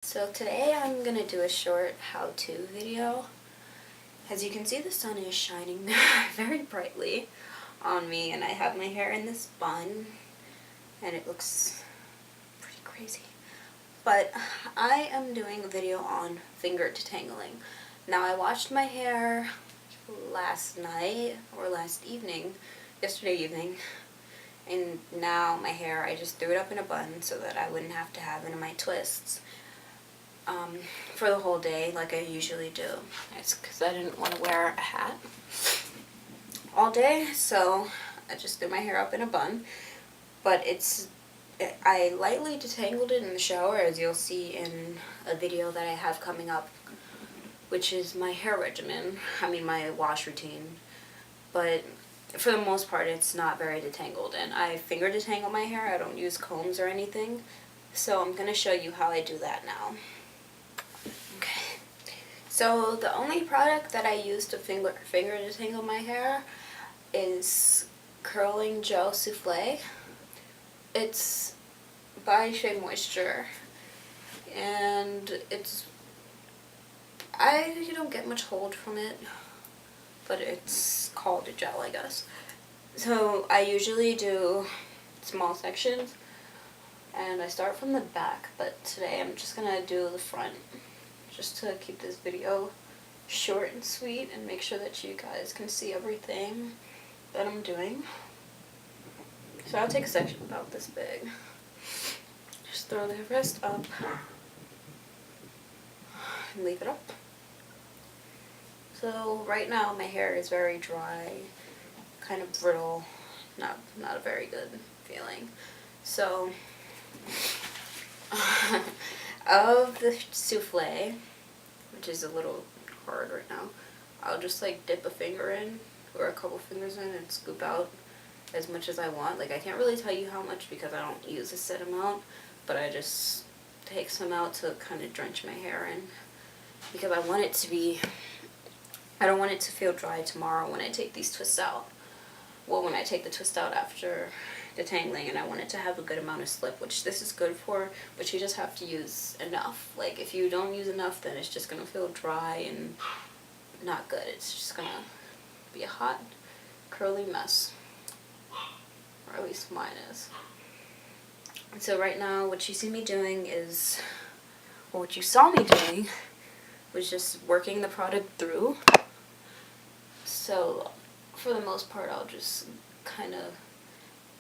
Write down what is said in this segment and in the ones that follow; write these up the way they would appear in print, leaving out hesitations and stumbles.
So today I'm going to do a short how-to video. As you can see, the sun is shining very brightly on me, and I have my hair in this bun and it looks pretty crazy. But I am doing a video on finger detangling. Now, I washed my hair last night or last evening, yesterday evening, and now my hair, I just threw it up in a bun so that I wouldn't have to have any of my twists for the whole day like I usually do. It's because I didn't want to wear a hat all day, so I just threw my hair up in a bun. But I lightly detangled it in the shower, as you'll see in a video that I have coming up, which is my hair regimen, my wash routine. But for the most part, it's not very detangled, and I finger detangle my hair. I don't use combs or anything, so I'm going to show you how I do that now. Okay, so the only product that I use to finger detangle my hair is Curling Gel Souffle. It's by Shea Moisture, and you don't get much hold from it, but it's called a gel, I guess. So I usually do small sections, and I start from the back, but today I'm just gonna do the front, just to keep this video short and sweet and make sure that you guys can see everything that I'm doing. So I'll take a section about this big. Just throw the rest up and leave it up. So right now my hair is very dry, kind of brittle, not a very good feeling. So of the souffle, which is a little hard right now, I'll just dip a finger in or a couple fingers in and scoop out as much as I want. I can't really tell you how much because I don't use a set amount, but I just take some out to kind of drench my hair in, because I don't want it to feel dry tomorrow when I take these twists out. Well, when I take the twist out after detangling, and I want it to have a good amount of slip, which this is good for, but you just have to use enough. If you don't use enough, then it's just going to feel dry and not good. It's just going to be a hot, curly mess. Or at least mine is. And so right now, what you see me doing is, or what you saw me doing, was just working the product through. So for the most part, I'll just kind of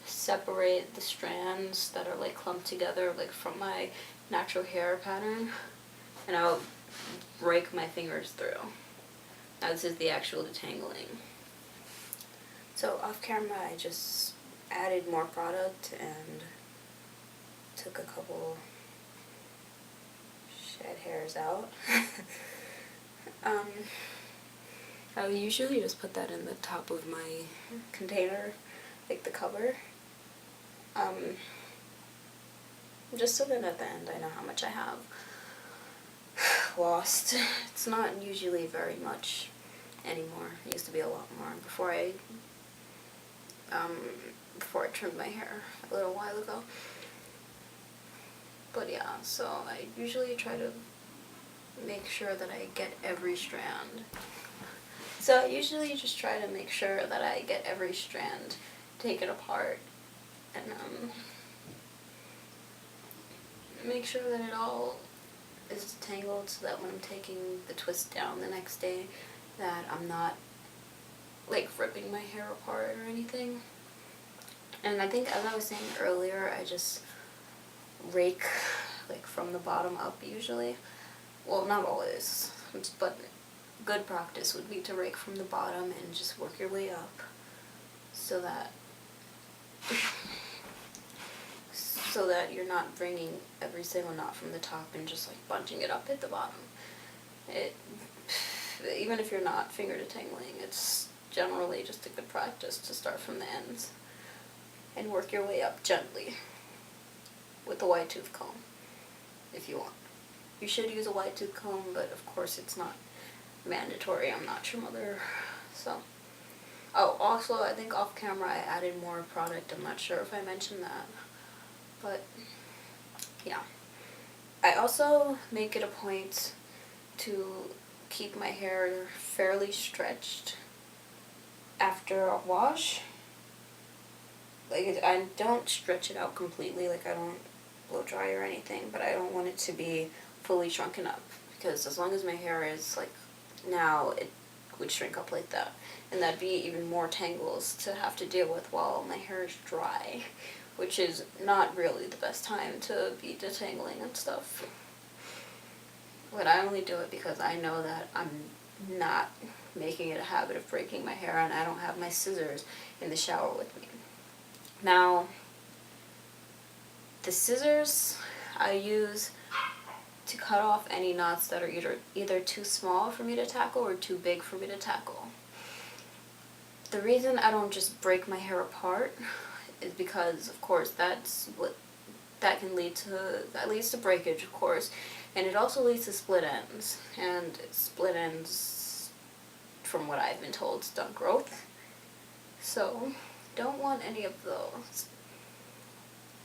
separate the strands that are clumped together from my natural hair pattern, and I'll rake my fingers through. Now this is the actual detangling. So off camera, I just added more product and took a couple shed hairs out. I would usually just put that in the top of my container, the cover, just so then at the end I know how much I have lost. It's not usually very much anymore. It used to be a lot more before I trimmed my hair a little while ago. But yeah, so I usually try to make sure that I get every strand. So I usually just try to make sure that I get every strand, take it apart, and make sure that it all is detangled, so that when I'm taking the twist down the next day, that I'm not ripping my hair apart or anything. And I think, as I was saying earlier, I just rake from the bottom up usually. Well, not always, but good practice would be to rake from the bottom and just work your way up, so that you're not bringing every single knot from the top and just bunching it up at the bottom. Even if you're not finger detangling, it's generally just a good practice to start from the ends and work your way up gently with a wide tooth comb if you want. You should use a wide tooth comb, but of course it's not mandatory. I'm not your mother. So, oh, also I think off camera I added more product. I'm not sure if I mentioned that, but yeah. I also make it a point to keep my hair fairly stretched after a wash. Like, I don't stretch it out completely, like I don't blow dry or anything, but I don't want it to be fully shrunken up, because as long as my hair is like now, it would shrink up like that, and that'd be even more tangles to have to deal with while my hair is dry, which is not really the best time to be detangling and stuff. But I only do it because I know that I'm not making it a habit of breaking my hair, and I don't have my scissors in the shower with me. Now, the scissors I use to cut off any knots that are either too small for me to tackle or too big for me to tackle. The reason I don't just break my hair apart is because, of course, that leads to breakage, of course, and it also leads to split ends. And split ends, from what I've been told, stunt growth. So, don't want any of those.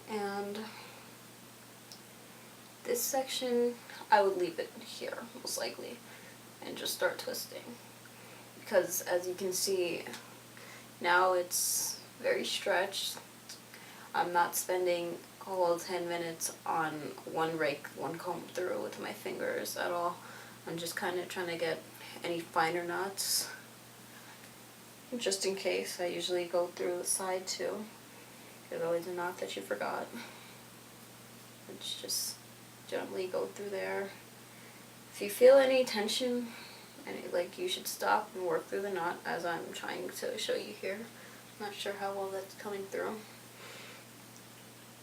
And this section, I would leave it here, most likely, and just start twisting. Because, as you can see, now it's very stretched. I'm not spending all 10 minutes on one rake, one comb through with my fingers at all. I'm just kind of trying to get any finer knots. Just in case, I usually go through the side too. There's always a knot that you forgot. It's just gently go through there. If you feel any tension, like, you should stop and work through the knot, as I'm trying to show you here. I'm not sure how well that's coming through.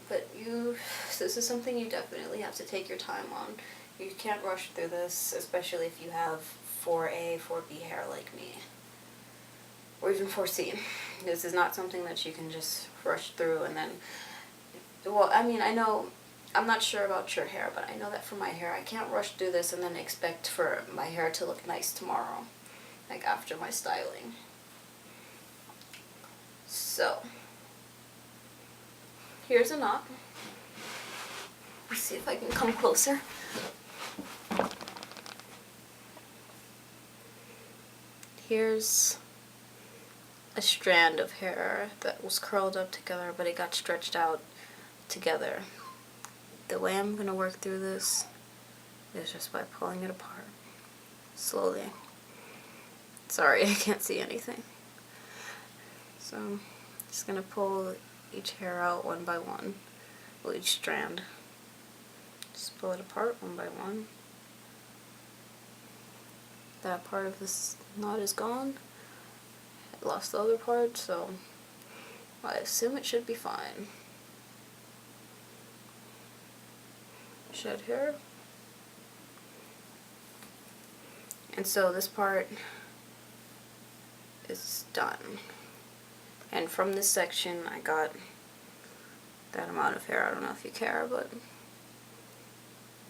But this is something you definitely have to take your time on. You can't rush through this, especially if you have 4A, 4B hair like me. Or even 4C. This is not something that you can just rush through and then, well, I mean, I'm not sure about your hair, but I know that for my hair, I can't rush through this and then expect for my hair to look nice tomorrow, like after my styling. So, here's a knot. Let's see if I can come closer. Here's a strand of hair that was curled up together, but it got stretched out together. The way I'm going to work through this is just by pulling it apart slowly. Sorry, I can't see anything. So I'm just going to pull each hair out one by one, well, each strand. Just pull it apart one by one. That part of this knot is gone. I lost the other part, so I assume it should be fine. Shed hair. And so this part is done. And from this section, I got that amount of hair. I don't know if you care, but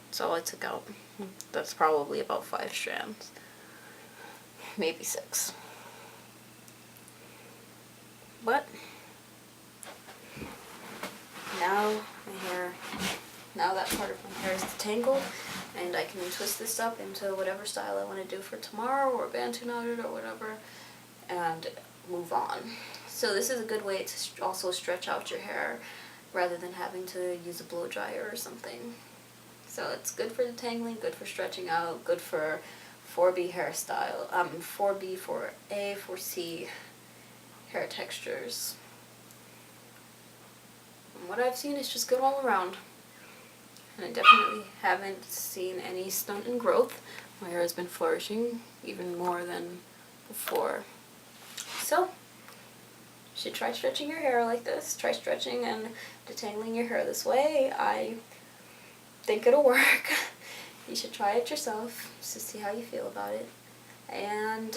that's all I took out. That's probably about 5 strands. Maybe 6. But now that part of my hair is detangled, and I can twist this up into whatever style I want to do for tomorrow, or bantu knotted or whatever, and move on. So this is a good way to also stretch out your hair rather than having to use a blow dryer or something. So it's good for detangling, good for stretching out, good for 4B hairstyle, 4B, 4A, 4C hair textures. And what I've seen is just good all around. And I definitely haven't seen any stunt in growth. My hair has been flourishing even more than before. So, you should try stretching your hair like this. Try stretching and detangling your hair this way. I think it'll work. You should try it yourself just to see how you feel about it. And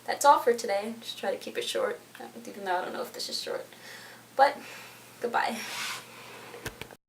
that's all for today. Just try to keep it short, even though I don't know if this is short. But, goodbye.